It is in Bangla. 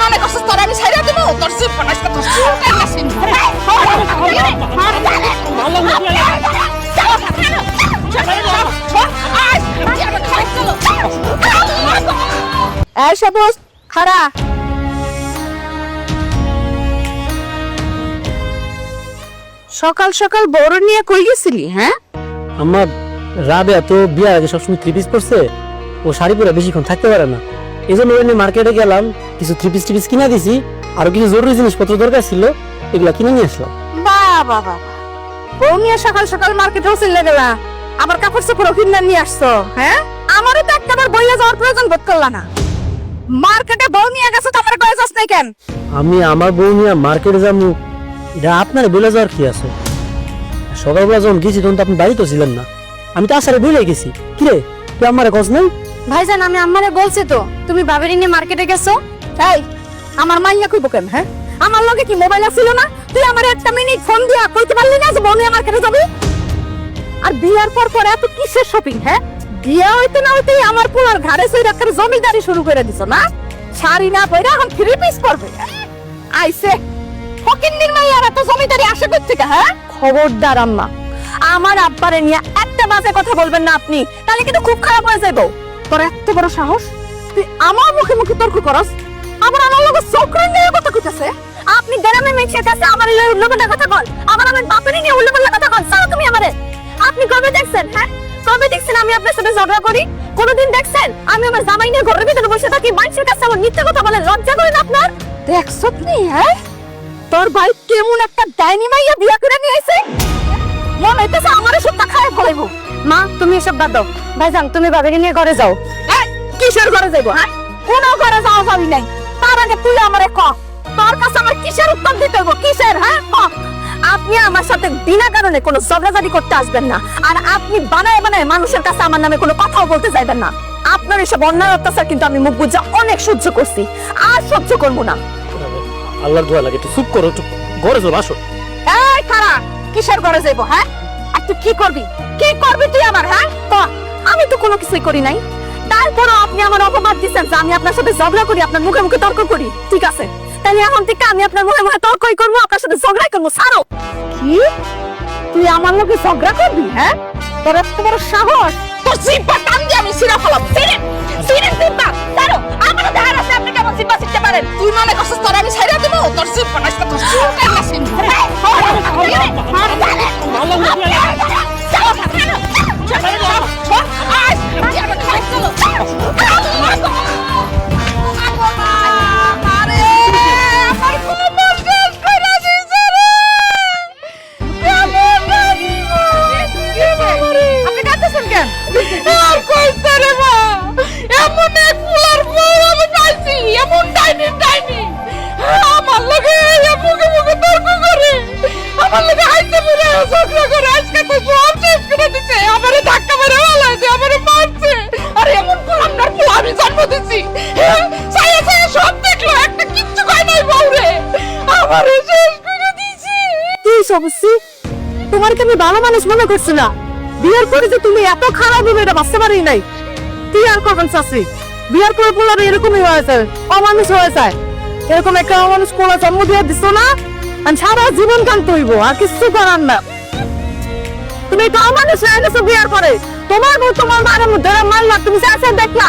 মনে করছিস তোর আমি ছাইরা দেব? তোর জিভ বানাইছে তোর চুলটা নাসিম। এই সবুজ খারা সকাল সকাল বড় নিয়ে কই গেছিলি? হ্যাঁ আমার রাবেয়া তো বিয়ার আগে সবসময় থ্রি পিস পরছে, ও শাড়ি পরে বেশিক্ষণ থাকতে পারে না, এই জন্য ওই মার্কেটে গেলাম, কিছু থ্রি পিস কিনা দিছি, আরো কিছু জরুরি জিনিসপত্র দরকার ছিল, এগুলা কিনে নিয়ে আসলাম। বাবা বাবা, বউ নিয়ে সকাল সকাল মার্কেটে চলে গেলা, আবার কাপড় চোপড় কিনে নিয়ে আসছো? হ্যাঁ, আমারও তো একটাবার বইয়া যাওয়ার প্রয়োজন বোধ করলা না। মার্কেটে বউ নিয়ে গেছো তো আমার কয়ে যাস নাই কেন? আমি আমার বউ নিয়ে মার্কেটে যাবো, এটা আপনার বলে যাওয়ার কি আছে? সকালবেলা যখন গেছি তখন তো আপনি বাড়িতে ছিলেন না, আমি তো আসারে বলে গেছি। কিরে তুই আমার খোঁজ নাই? ভাইজান আমি আমারে বলছি তো তুমি বাবেরি নিয়ে মার্কেটে গেছো। এই আমার মাইয়া কইব কেন? হ্যাঁ, আমার লগে কি মোবাইল ছিল না? তুই আমার একটা মিনিট ফোন দিয়া কইতে পারলি না যে বউ নিয়ে মার্কেটে যাবি? আর বিয়ার পর পর এত কিসের শপিং? হ্যাঁ, বিয়া হইতে না হইতেই আমার পোলার ঘাড়ে সই রাখার জমিদারি শুরু করে দিছো না? শাড়ি না পরে এখন থ্রি পিস পরবে। আইছে ফকিন্নির মাইয়ার এত জমিদারি আসে কই থেকে? হ্যাঁ, খবরদার আম্মা, আমার আব্বারে নিয়ে একটা বাজে কথা বলবেন না আপনি, তাহলে কিন্তু খুব খারাপ হয়ে যাইবো। তোর এত বড় সাহস, তুই আমার মুখে মুখে তর্ক করস, আবার আমার লগে চক্রান নিয়ে কথা কইতাছে। আপনি গ্রামে মেয়ের কাছে আমার উল্টোপাল্টা কথা বল, আবার আমার বাপেরই নিয়ে উল্টোপাল্টা কথা বল। ছাড়ো তুমি আমারে। আপনি কবে দেখছেন? হ্যাঁ, কবে দেখছেন আমি আপনার সাথে ঝগড়া করি? কোনদিন দেখছেন আমি আমার জামাই নিয়ে ঘরের ভিতরে বসে থাকি, মানুষের কাছে আমার মিথ্যা কথা বলে? লজ্জা করে না আপনার? দেখছো তুমি? হ্যাঁ, তোর ভাই কেমন একটা ডাইনি মাইয়া বিয়া করে নিয়ে আইছে, মনে হইতেছে আমারে সত্যা খায় ফলাইবো। মা তুমি এসব বাদ দাও, ভাইজান তুমি বাবাকে নিয়ে ঘরে যাও। এই কিসের ঘরে যাইবো? হ্যাঁ, কোন ঘরে যাওয়া যাবি নাই, তার আগে তুই আমারে ক, তোর কাছে আমার কিসের উত্তর দিতে হইব? কিসের? হ্যাঁ ক। আপনি আমার সাথে বিনা কারণে কোনো ঝগড়াঝাটি করতে আসবেন না, আর আপনি বানায় বানায় মানুষের কাছে আমার নামে কোনো কথাও বলতে যাইবেন না। আপনার এসব অন্যায় অত্যাচার কিন্তু আমি মুখ বুঝা অনেক সহ্য করছি, আর সহ্য করবো না। আল্লাহর দোয়া লাগে, একটু চুপ করো, একটু ঘরে চলো, আসো। এই খারা, কিসের ঘরে যাইবো? হ্যাঁ, আর তুই কি করবি? কি করবি তুই আমার? হ্যাঁ ক। আমি তো কোনো কিছুই করি নাই, তারপরও আপনি আমার অপবাদ দিচ্ছেন যে আমি আপনার সাথে ঝগড়া করি, আপনার মুখে মুখে তর্ক করি। ঠিক আছে, তাহলে এখন থেকে আমি আপনার মুখে মুখে তর্কই করবো, আপনার সাথে ঝগড়াই করবো। ছাড়ো। কি তুই আমার লোকে ঝগড়া করবি? হ্যাঁ, তোর এত বড় সাহস, তোর জিব্বা টান দিয়ে আমি ছিঁড়া ফেলাম। ছিঁড়ে ছিঁড়ে জিব্বা ছাড়ো, আমার ধার আছে আপনি কেমন জিব্বা ছিঁড়তে পারেন? তুই মনে করছিস তোর আমি ছাইরা দেব? তোর জিভ বানাইছে তোর চুলটা নাসিম। আপনি কাঁদতেছেন কেন? আর কইতে রে মা, এমন এক ফুলার বউ আমি পাইছি, এমন ডাইনি আমার লগে মুখে মুখে তর্ক করে, আমার লগে হাইতে পুরো ঝগড়া করে, আজকে তো সব শেষ করে দিচ্ছে, আমারে ধাক্কা মেরে ফেলাইছে, আমারে মারছে। আর এমন ফুলার ফুল আমি জন্ম দিছি, ছায়া ছায়া সব দেখলো, একটা কিচ্ছু কয় নাই বউরে, আমারে শেষ করে দিছে। কি সমস্যা? তোমার কি আমি ভালো মানুষ মনে করছি না? বিয়ার পরে যে তুমি এত খারাপ হবে এটা ভাবতে পারি নাই। কি আর করবেন চাষি, বিয়ার পরে পোলার এরকমই হয়েছে, অমানুষ হয়ে যায়। এরকম একটা অমানুষ পোলা জন্ম দিয়ে দিস না, আর সারা জীবন কান্ত হইব, আর কিছু করার না। তুমি এটা অমানুষ হয়ে গেছো বিয়ার পরে, তোমার বউ তোমার মায়ের মধ্যে মারলা, তুমি দেখলা।